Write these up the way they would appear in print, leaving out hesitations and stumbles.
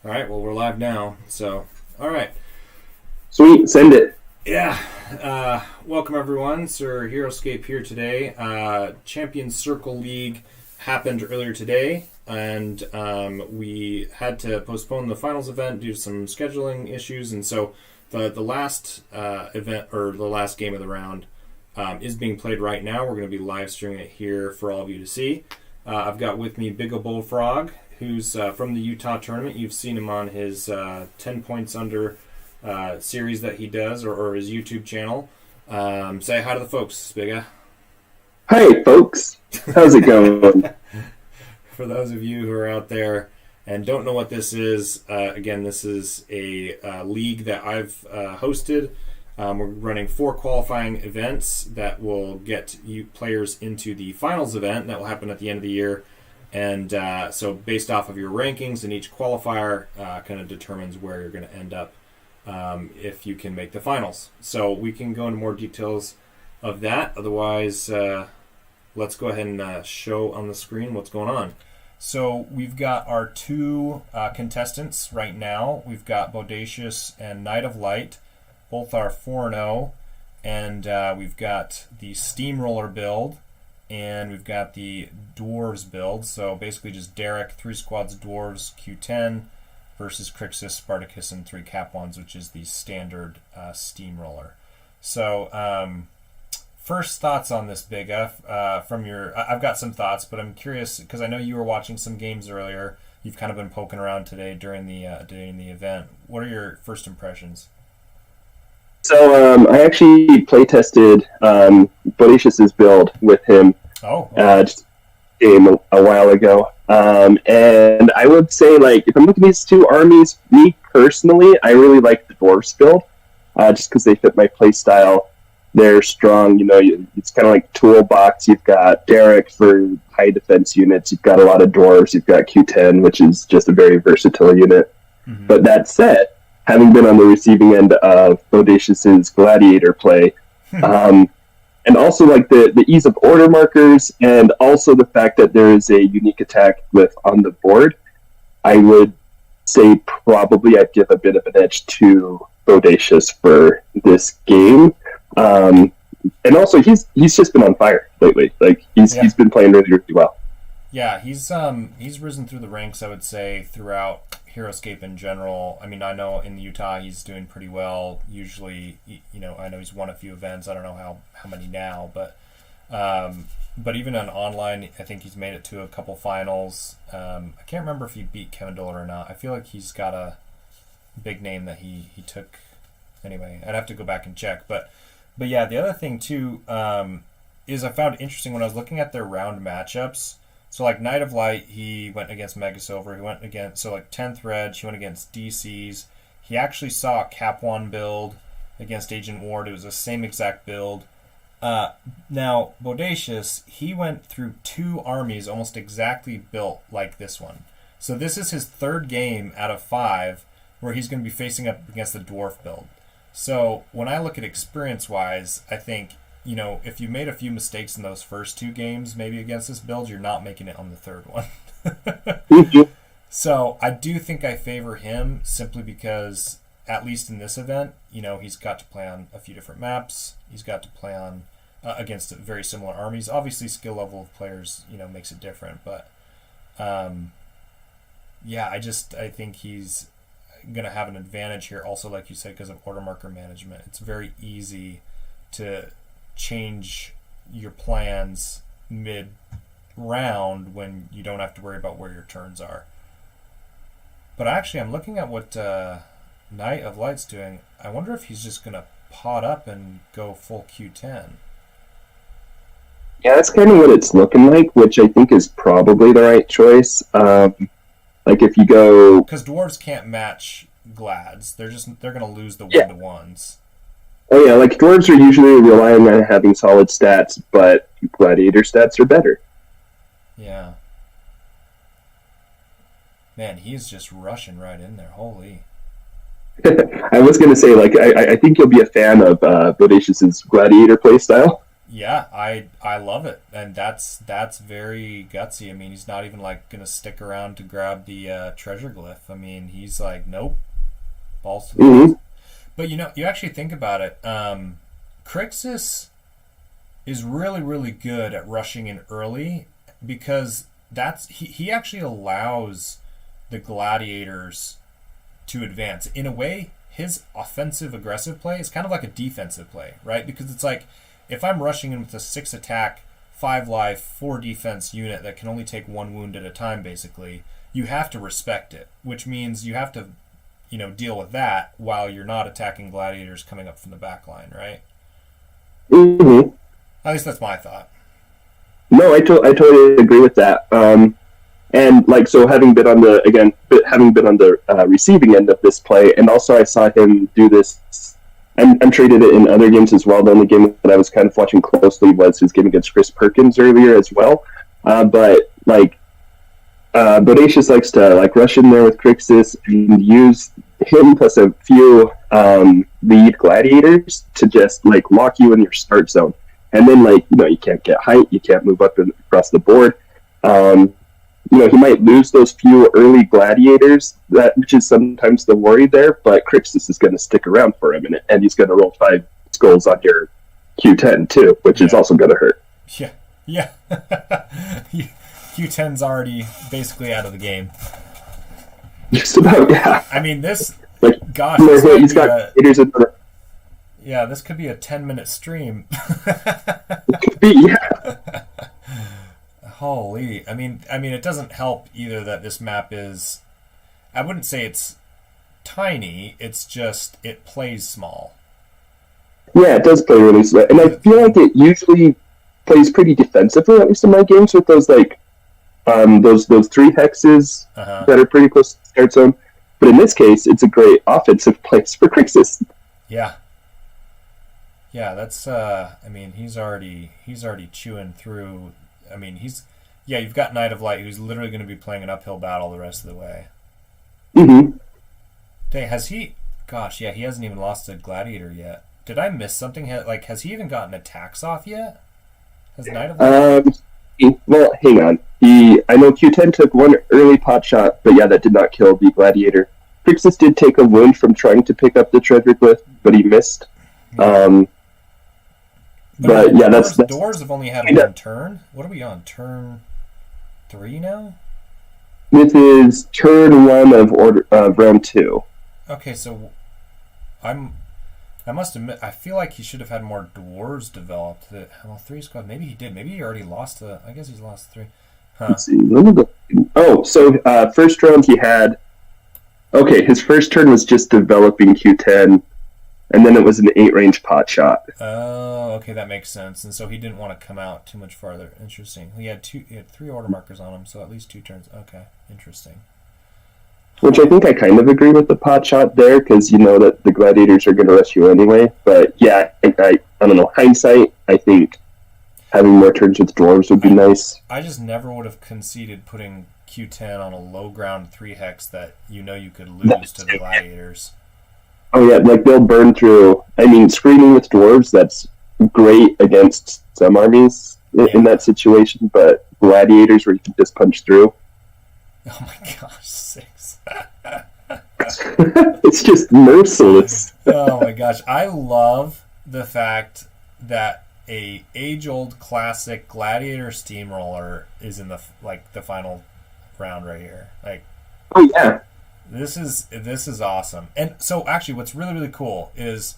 All right, well, we're live now. So, all right. Sweet, send it. Yeah. Welcome, everyone. Sir Heroescape here today. Champions Circle League happened earlier today, and we had to postpone the finals event due to some scheduling issues. And so the last event, or the last game of the round, is being played right now. We're going to be live streaming it here for all of you to see. I've got with me Big O Bullfrog, who's from the Utah tournament. You've seen him on his 10 Points Under series that he does, or his YouTube channel. Say hi to the folks, Bigga. Hi, folks. How's it going? For those of you who are out there and don't know what this is, again, this is a league that I've hosted. We're running 4 qualifying events that will get you players into the finals event that will happen at the end of the year. And so based off of your rankings in each qualifier, kind of determines where you're going to end up if you can make the finals. So we can go into more details of that. Otherwise, let's go ahead and show on the screen what's going on. So we've got our 2 contestants right now. We've got Bodacious and Knight of Light. Both are 4-0. And we've got the Steamroller build. And we've got the Dwarves build. So basically just Derek, 3 squads Dwarves, Q10, versus Crixus, Spartacus, and 3 Cap Ones, which is the standard Steamroller. So first thoughts on this, Big F, from your... I've got some thoughts, but I'm curious, because I know you were watching some games earlier. You've kind of been poking around today during the event. What are your first impressions? So I actually play tested Bodacious's build with him just a game a while ago. And I would say, like, if I'm looking at these 2 armies, me personally, I really like the Dwarves build, just because they fit my play style. They're strong, it's kind of like toolbox. You've got Derek for high defense units. You've got a lot of Dwarves. You've got Q10, which is just a very versatile unit. Mm-hmm. But that said, having been on the receiving end of Bodacious's Gladiator play, and also like the ease of order markers, and also the fact that there is a unique attack glyph on the board, I would say probably I'd give a bit of an edge to Bodacious for this game. And also he's just been on fire lately. Like he's been playing really, really well. Yeah, he's risen through the ranks, I would say, throughout Heroescape in general. I mean, I know in Utah he's doing pretty well. Usually, I know he's won a few events. I don't know how many now, but even on online, I think he's made it to a couple finals. I can't remember if he beat Kevin Dolan or not. I feel like he's got a big name that he took. Anyway, I'd have to go back and check. But yeah, the other thing too is I found interesting when I was looking at their round matchups. So, like, Knight of Light, he went against Mega Silver. He went against, 10th Reg, he went against DCs. He actually saw a Cap 1 build against Agent Ward. It was the same exact build. Now, Bodacious, he went through 2 armies almost exactly built like this one. So this is his 3rd game out of 5 where he's going to be facing up against the Dwarf build. So when I look at experience-wise, I think... if you made a few mistakes in those first 2 games, maybe against this build, you're not making it on the 3rd one. So I do think I favor him simply because, at least in this event, he's got to play on a few different maps. He's got to play on against very similar armies. Obviously, skill level of players, makes it different. But I think he's going to have an advantage here. Also, like you said, because of order marker management, it's very easy to change your plans mid-round when you don't have to worry about where your turns are. But actually, I'm looking at what Knight of Light's doing. I wonder if he's just going to pot up and go full Q10. Yeah, that's kind of what it's looking like, which I think is probably the right choice. Like if you go... Because Dwarves can't match Glads. They're going to lose the 1-to-1s. Oh yeah, like Dwarves are usually relying on having solid stats, but Gladiator stats are better. Yeah. Man, he's just rushing right in there. Holy. I was going to say, like, I think you'll be a fan of Bodacious's Gladiator playstyle. Yeah, I love it, and that's very gutsy. I mean, he's not even like gonna stick around to grab the treasure glyph. I mean, he's like, nope, balls to the Mm-hmm. walls. But you actually think about it. Crixus is really really good at rushing in early because he actually allows the gladiators to advance. In a way, his offensive aggressive play is kind of like a defensive play, right? Because it's like if I'm rushing in with a 6 attack, 5 life, 4 defense unit that can only take 1 wound at a time, basically, you have to respect it, which means you have to, deal with that while you're not attacking gladiators coming up from the back line, right? Mm-hmm. At least that's my thought. No, I totally agree with that. And like so, having been on the receiving end of this play, and also I saw him do this. I'm traded it in other games as well. The only game that I was kind of watching closely was his game against Chris Perkins earlier as well. But like, Bodacious likes to like rush in there with Crixus and use him plus a few lead gladiators to just like lock you in your start zone. And then like you can't get height, you can't move up across the board. He might lose those few early gladiators, which is sometimes the worry there, but Crixus is going to stick around for a minute, and he's going to roll 5 skulls on your Q10 too, which is also going to hurt. Yeah. Q10's already basically out of the game. Just about, yeah. I mean, this, like, gosh, this he's got yeah, this could be a 10-minute stream. It could be, yeah. Holy, I mean, it doesn't help either that this map is, I wouldn't say it's tiny, it's just, it plays small. Yeah, it does play really slow, and I feel like it usually plays pretty defensively, at least in my games, with those, like, those 3 hexes that are pretty close to the start zone. But in this case, it's a great offensive place for Crixus. Yeah. Yeah, that's, he's already chewing through. I mean, you've got Knight of Light, who's literally going to be playing an uphill battle the rest of the way. Mm-hmm. Dang, he hasn't even lost a gladiator yet. Did I miss something? Has he even gotten attacks off yet? Has Knight of Light? Well, hang on. I know Q10 took 1 early pot shot, but yeah, that did not kill the gladiator. Crixus did take a wound from trying to pick up the treasure glyph, but he missed. Yeah. But yeah, that's Doors have only had 1 turn. What are we on? Turn 3 now? This is turn 1 of round 2. Okay, so I must admit, I feel like he should have had more dwarves developed. 3 squad. Maybe he did. Maybe he already lost I guess he's lost 3. Huh. Let's see. First round he had. Okay, his first turn was just developing Q10. And then it was an 8-range pot shot. Oh, okay, that makes sense. And so he didn't want to come out too much farther. Interesting. He had 3 order markers on him, so at least 2 turns. Okay, interesting. Which I think I kind of agree with the pot shot there, because you know that the gladiators are going to rush you anyway. But yeah, I don't know. Hindsight, I think having more turns with dwarves would be nice. I just never would have conceded putting Q10 on a low ground 3 hex that you could lose to the gladiators. Oh yeah, like they'll burn through. I mean, screening with dwarves, that's great against some armies in that situation, but gladiators where you can just punch through. Oh my gosh, 6. It's just merciless. Oh my gosh, I love the fact that a age-old classic gladiator steamroller is in the final round right here. Like, oh yeah. This is awesome. And so actually what's really, really cool is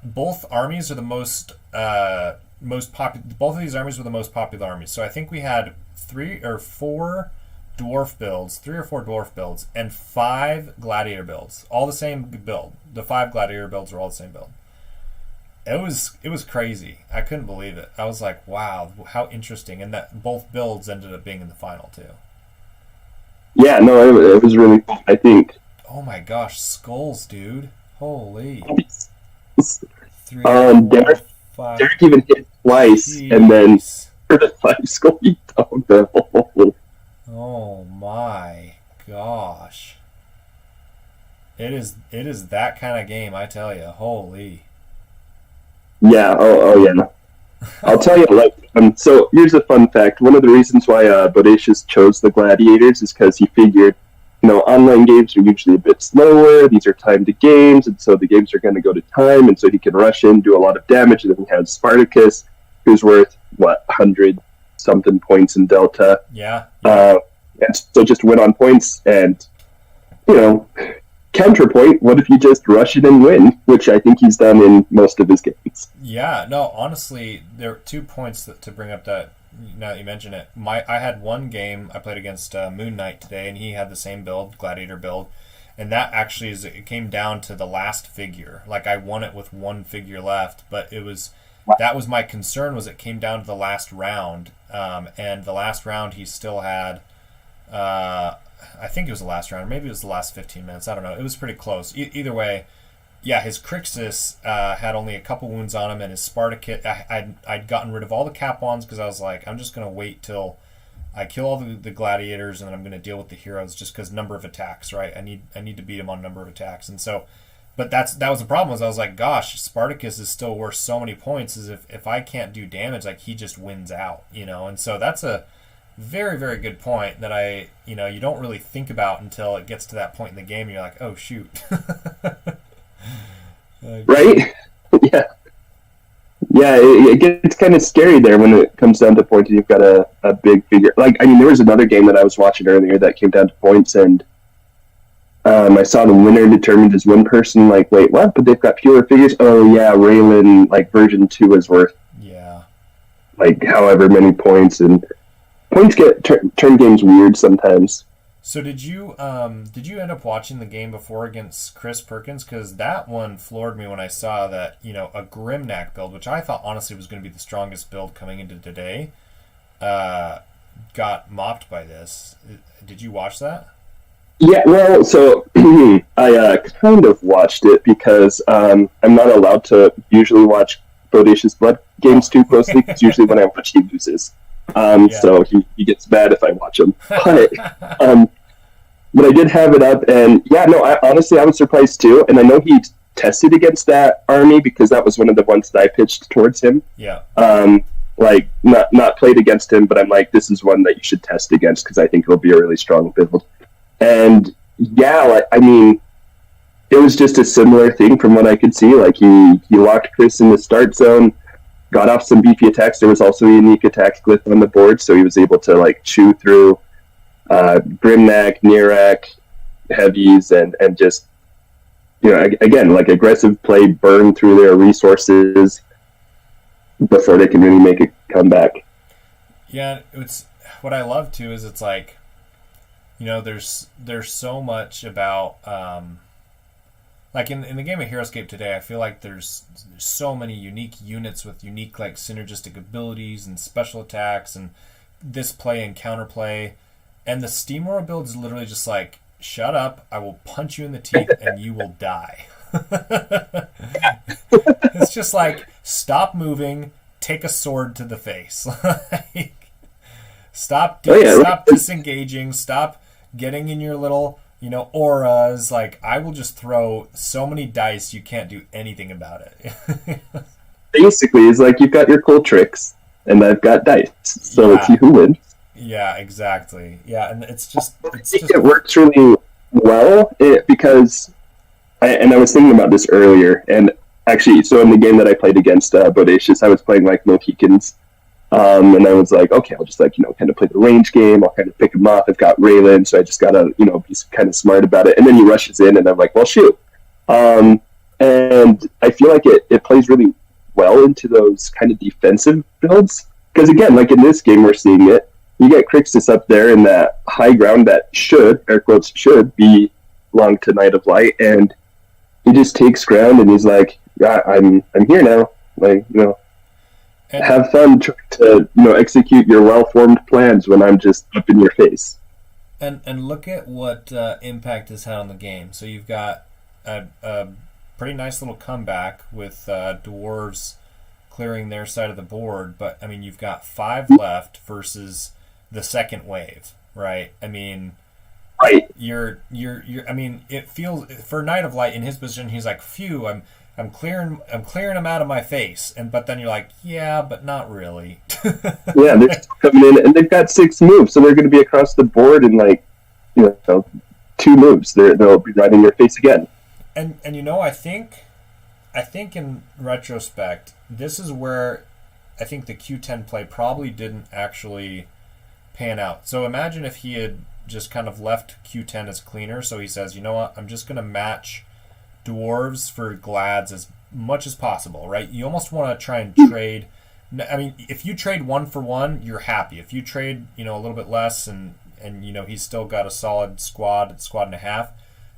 both armies are the most popular. Both of these armies were the most popular armies. So I think we had 3 or 4 dwarf builds, 3 or 4 dwarf builds, and 5 gladiator builds. All the same build. The 5 gladiator builds were all the same build. It was crazy. I couldn't believe it. I was like, wow, how interesting. And that both builds ended up being in the final too. Yeah, no, it was really cool, I think. Oh my gosh, skulls, dude. Holy. 3, Derek even hit twice, Jeez. And then for the 5 skull, he downed the hole. Oh my gosh. It is that kind of game, I tell you. Holy. Yeah, oh yeah. I'll tell you, like, so here's a fun fact. One of the reasons why Bodacious chose the Gladiators is because he figured, online games are usually a bit slower. These are timed games, and so the games are going to go to time, and so he can rush in, do a lot of damage, and then he has Spartacus, who's worth, 100-something points in Delta. Yeah. And so just win on points, and, counterpoint, what if you just rush it and win, which I think he's done in most of his games. Yeah, no, honestly, there are 2 points to bring up that, now that you mention it. I had one game I played against Moon Knight today, and he had the same build, Gladiator build, and that actually it came down to the last figure. Like, I won it with one figure left, but that was my concern, was it came down to the last round, and the last round he still had, I think it was the last round, or maybe it was the last 15 minutes, I don't know, it was pretty close. Either way, yeah, his Crixus had only a couple wounds on him, and his Spartacus, I'd gotten rid of all the Cap-Ons because I was like, I'm just going to wait till I kill all the Gladiators, and then I'm going to deal with the heroes just because number of attacks, right? I need to beat him on number of attacks. And so, but that was the problem, was I was like, gosh, Spartacus is still worth so many points, as if I can't do damage, like, he just wins out, and so that's a very, very good point that you don't really think about until it gets to that point in the game, and you're like, oh, shoot. Right? Yeah. Yeah, it gets kind of scary there when it comes down to points and you've got a big figure. Like, there was another game that I was watching earlier that came down to points, and I saw the winner determined as one person, like, wait, what? But they've got fewer figures? Oh, yeah, Raylan, like, version 2 is worth, like, however many points, and points get turn games weird sometimes. So did you end up watching the game before against Chris Perkins? Because that one floored me when I saw that, a Grimnack build, which I thought honestly was going to be the strongest build coming into today, got mopped by this. Did you watch that? Yeah, well, so I kind of watched it because I'm not allowed to usually watch Bodacious Blood games too closely, because usually when I watch, he loses. So he gets mad if I watch him. But I did have it up, and honestly, I was surprised too. And I know he tested against that army because that was one of the ones that I pitched towards him. Yeah. Like, not played against him, but I'm like, this is one that you should test against because I think it'll be a really strong build. And it was just a similar thing from what I could see. Like, he locked Chris in the start zone, got off some beefy attacks. There was also a unique attack glyph on the board, so he was able to, like, chew through Grimnack, Nirak, heavies, and just, again, like, aggressive play, burn through their resources before they can really make a comeback. Yeah, it's what I love too is it's like, there's so much about like in the game of HeroScape today, I feel like there's so many unique units with unique, like, synergistic abilities and special attacks and this play and counterplay. And the Steamroller build is literally just like, shut up, I will punch you in the teeth and you will die. It's just like, stop moving, take a sword to the face. Like, stop disengaging, stop getting in your little, auras. Like, I will just throw so many dice, you can't do anything about it. Basically, it's like, you've got your cool tricks, and I've got dice. So it's you who wins. Yeah, exactly. Yeah, and it works really well because I was thinking about this earlier, and actually, so in the game that I played against Bodacious, I was playing like Mohicans, and I was like, okay, I'll just kind of play the range game. I'll kind of pick him off. I've got Raylan, so I just gotta be kind of smart about it. And then he rushes in, and I'm like, well, shoot. And I feel like it plays really well into those kind of defensive builds, because again, like in this game, we're seeing it. You get Crixus up there in that high ground that air quotes, should belong to Knight of Light, and he just takes ground and he's like, yeah, I'm here now. Like, have fun trying to, execute your well-formed plans when I'm just up in your face. And look at what impact has had on the game. So you've got a pretty nice little comeback with Dwarves clearing their side of the board, but, you've got 5 left versus the second wave, right? Right. You're it feels, for Knight of Light in his position, he's like, phew, I'm clearing them out of my face, but then you're like, yeah, but not really. Yeah, they're still coming in, and they've got 6 moves, so they're going to be across the board in like 2 moves. They'll be right in your face again. And I think in retrospect, this is where I think the Q10 play probably didn't actually pan out. So imagine if he had just kind of left Q10 as cleaner. So he says, you know what, I'm just going to match dwarves for glads as much as possible, right? You almost want to try and trade. I mean, if you trade 1 for 1, you're happy. If you trade, a little bit less and he's still got a solid squad and a half,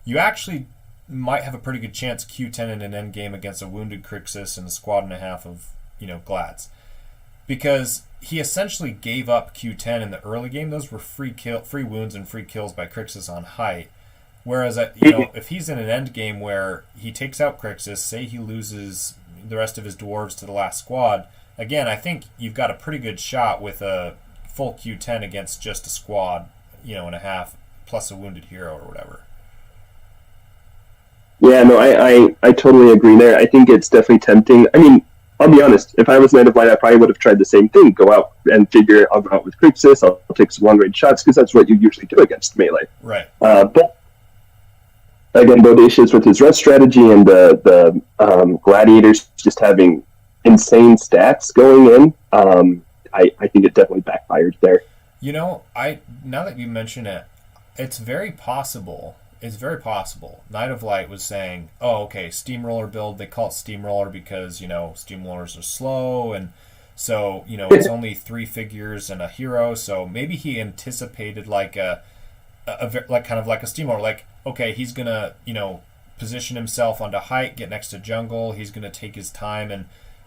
you actually might have a pretty good chance Q10 in an end game against a wounded Crixus and a squad and a half of, glads. Because he essentially gave up Q10 in the early game. Those were free wounds and free kills by Crixus on height. Whereas, if he's in an end game where he takes out Crixus, say he loses the rest of his dwarves to the last squad, again, I think you've got a pretty good shot with a full Q10 against just a squad, and a half, plus a wounded hero or whatever. Yeah, no, I totally agree there. I think it's definitely tempting. I mean, I'll be honest, if I was Knight of Light, I probably would have tried the same thing. Go out and figure, I'll go out with Crixus, I'll take some long-range shots, because that's what you usually do against melee. Right. But again, Bodacious with his rest strategy and the gladiators just having insane stats going in, I think it definitely backfired there. Now that you mention it, it's very possible. Knight of Light was saying, oh, okay, Steamroller build. They call it Steamroller because, Steamrollers are slow, and so, it's only 3 figures and a hero, so maybe he anticipated like kind of like a Steamroller, like, okay, he's gonna, position himself onto height, get next to jungle, he's gonna take his time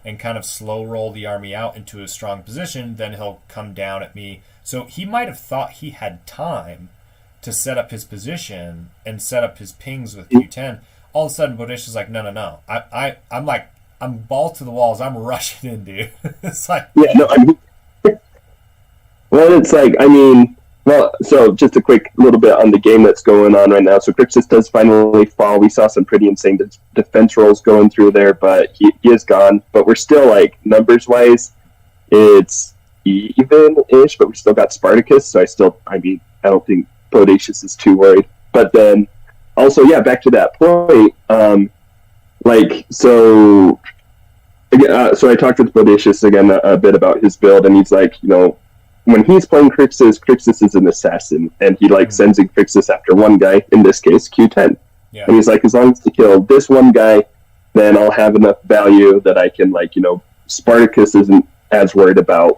and kind of slow roll the army out into a strong position, then he'll come down at me. So he might have thought he had time to set up his position and set up his pings with Q10. All of a sudden, Bodacious like, no. I'm ball to the walls. I'm rushing in, dude. It's like... Yeah, no, well, it's like, so just a quick little bit on the game that's going on right now. So Crixus does finally fall. We saw some pretty insane defense rolls going through there, but he is gone. But we're still, like, numbers-wise, it's even-ish, but we still got Spartacus, so I don't think Bodacious is too worried. But then also, back to that point, so I talked with Bodacious again a bit about his build, and he's like, when he's playing Crixus is an assassin, and he sends in Crixus after one guy, in this case Q10. Yeah. And he's like, as long as he kill this one guy, then I'll have enough value that I can Spartacus isn't as worried about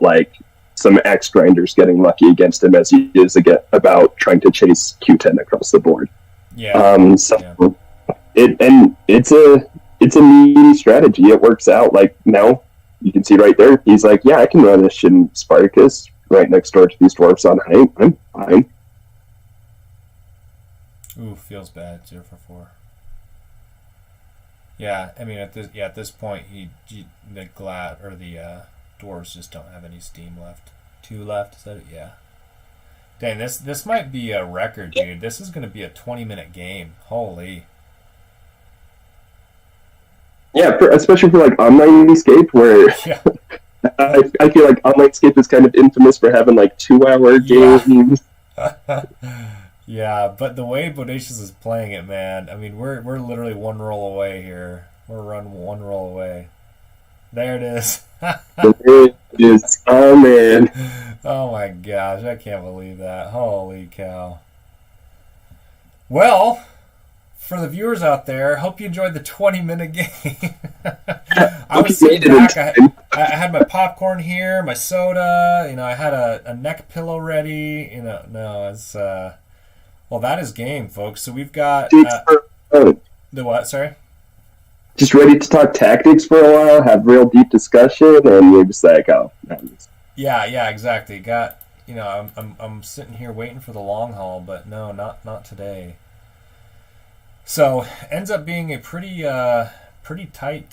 some axe grinders getting lucky against him as he is about trying to chase Q10 across the board. Yeah. It's a needy strategy. It works out. Now you can see right there, he's like, yeah, I can run this in Spartacus right next door to these dwarves on height. I'm fine. Ooh, feels bad. 0 for 4. Yeah, I mean at this point, the glad or the dwarves just don't have any steam left. 2 left, is that it? Yeah. Dang, this might be a record, dude. This is going to be a 20-minute game. Holy. Yeah, especially for Online Escape, where I feel like Online Escape is kind of infamous for having 2-hour games. Yeah, but the way Bodacious is playing it, man, I mean, we're literally 1 roll away here. We're running 1 roll away. There it is. There it is. Oh, man. Oh, my gosh. I can't believe that. Holy cow. Well, for the viewers out there, hope you enjoyed the 20-minute game. I was sitting back. I had my popcorn here, my soda. I had a neck pillow ready. No, it's... well, that is game, folks. So we've got... the what? Sorry? Just ready to talk tactics for a while, have real deep discussion, and you're just like, oh. Yeah, exactly. Got, I'm sitting here waiting for the long haul, but no, not today. So ends up being a pretty tight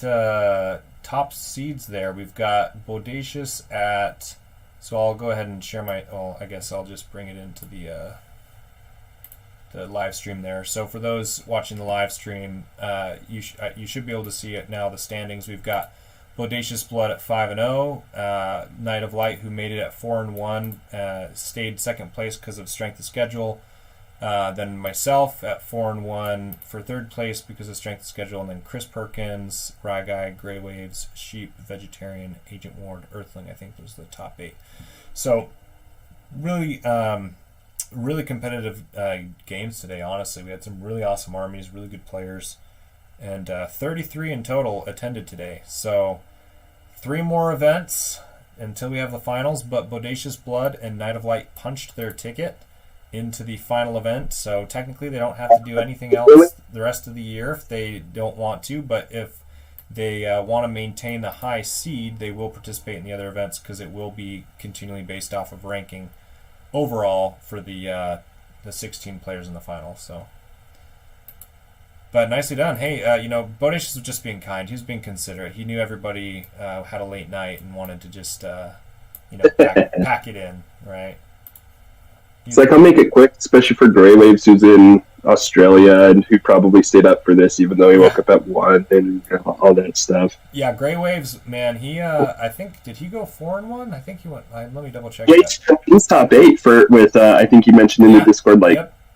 top seeds there. We've got Bodacious at. So I'll go ahead and share my. Oh, I guess I'll just bring it into the live stream there. So for those watching the live stream, you should be able to see it now. The standings, we've got Bodacious Blood at 5-0. Night of Light, who made it at 4-1, stayed second place because of strength of schedule. Then myself at 4-1 for third place because of strength of schedule, and then Chris Perkins, Ragai, Grey Waves, Sheep, Vegetarian, Agent Ward, Earthling. I think those are the top 8. So really, really competitive games today. Honestly, we had some really awesome armies, really good players, and 33 in total attended today. So 3 more events until we have the finals, but Bodacious Blood and Night of Light punched their ticket into the final event, so technically they don't have to do anything else the rest of the year if they don't want to, but if they want to maintain the high seed, they will participate in the other events because it will be continually based off of ranking overall for the 16 players in the final. So, but nicely done. Hey, Bodacious was just being kind. He was being considerate. He knew everybody had a late night and wanted to just pack it in, right? It's like, I'll make it quick, especially for Grey Waves, who's in Australia and who probably stayed up for this, even though he woke up at 1 and all that stuff. Yeah, Grey Waves, man, he, I think, did he go 4-1? I think he went, let me double check. Yeah, he's top 8 with, I think you mentioned in the Discord,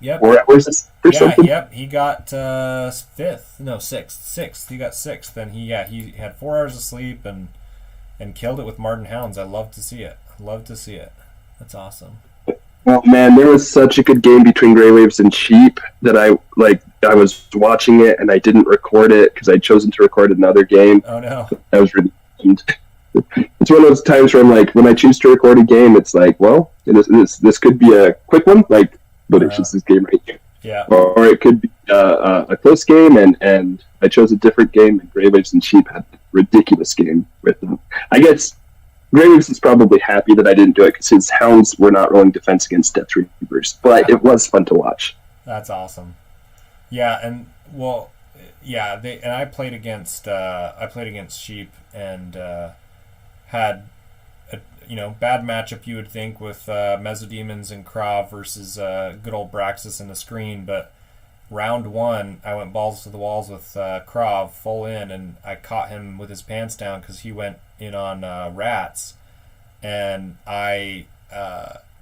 Yep. 4 hours or something. Yep, he got 6th. He got 6th, and he had 4 hours of sleep and killed it with Martin Hounds. I love to see it. That's awesome. Oh man, there was such a good game between Grey Waves and Sheep that I was watching it and I didn't record it because I'd chosen to record another game. Oh no. I was really it's one of those times where I'm like, when I choose to record a game, it's like, well, this could be a quick one, like Bodacious's game right here. Yeah. Or it could be a close game, and I chose a different game, and Grey Waves and Sheep had a ridiculous game with them. I guess Grey Waves is probably happy that I didn't do it because his Hounds were not rolling defense against Death Reavers, but it was fun to watch. That's awesome. Yeah, and I played against Sheep and had a bad matchup, you would think, with Mesodemons and Krav versus good old Braxis in the screen, but round 1 I went balls to the walls with Krav full in, and I caught him with his pants down because he went in on rats, and I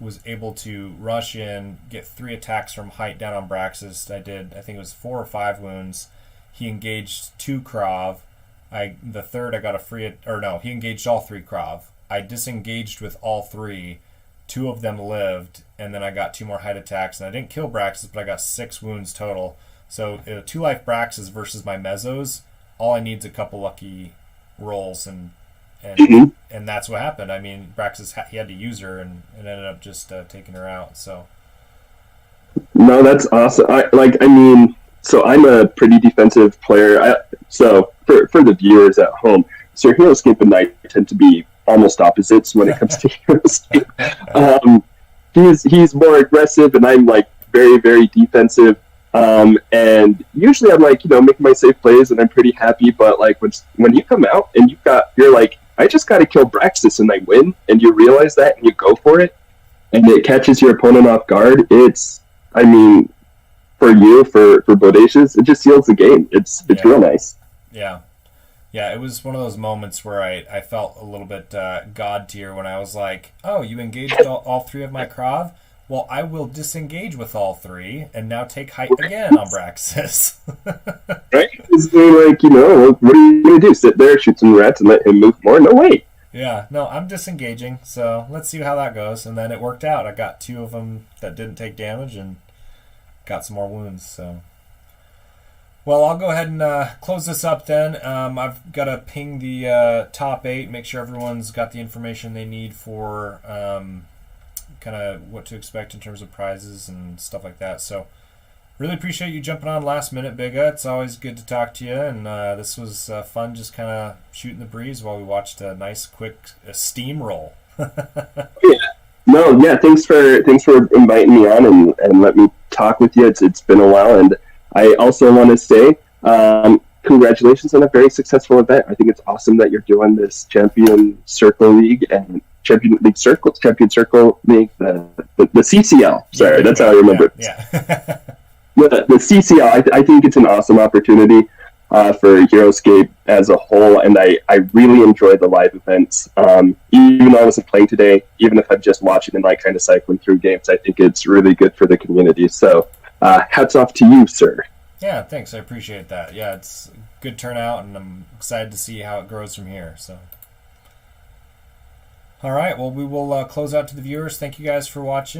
was able to rush in, get 3 attacks from height down on Braxis. I think it was 4 or 5 wounds. He engaged 2 Krav. The third I got a free, he engaged all 3 Krav. I disengaged with all 3. 2 of them lived, and then I got 2 more height attacks, and I didn't kill Braxis, but I got 6 wounds total. So 2 life Braxis versus my Mesos, all I need is a couple lucky rolls, and that's what happened. I mean, Braxis, he had to use her and ended up just taking her out. So no, that's awesome. So I'm a pretty defensive player. So for the viewers at home, so Heroescape and I tend to be almost opposites when it comes to Heroescape. He's more aggressive, and I'm like very, very defensive. And usually I'm like, making my safe plays, and I'm pretty happy. But like when you come out and you're like, I just got to kill Braxis and I win, and you realize that and you go for it, and it catches your opponent off guard. For Bodacious, it just seals the game. It's real nice. Yeah. Yeah, it was one of those moments where I felt a little bit God tier when I was like, oh, you engaged all 3 of my Krav? Well, I will disengage with all 3 and now take height again on Braxis. Right? It's like, what are you going to do? Sit there, shoot some rats, and let him move more? No way. Yeah, no, I'm disengaging, so let's see how that goes. And then it worked out. I got 2 of them that didn't take damage and got some more wounds, so... Well, I'll go ahead and close this up then. I've got to ping the top 8, make sure everyone's got the information they need for kind of what to expect in terms of prizes and stuff like that. So really appreciate you jumping on last minute, Bigga. It's always good to talk to you, and this was fun just kind of shooting the breeze while we watched a nice, quick steamroll. Thanks for inviting me on and let me talk with you. It's been a while, and I also want to say congratulations on a very successful event. I think it's awesome that you're doing this Champion Circle League and Champion Circle League, the CCL. Sorry, that's how I remember it. Yeah. the CCL, I think it's an awesome opportunity for Heroescape as a whole, and I really enjoy the live events. Even though I wasn't playing today, even if I'm just watching and like kind of cycling through games, I think it's really good for the community. So hats off to you, sir. Yeah, thanks. I appreciate that. Yeah, it's a good turnout, and I'm excited to see how it grows from here. So, all right, well, we will close out to the viewers. Thank you guys for watching.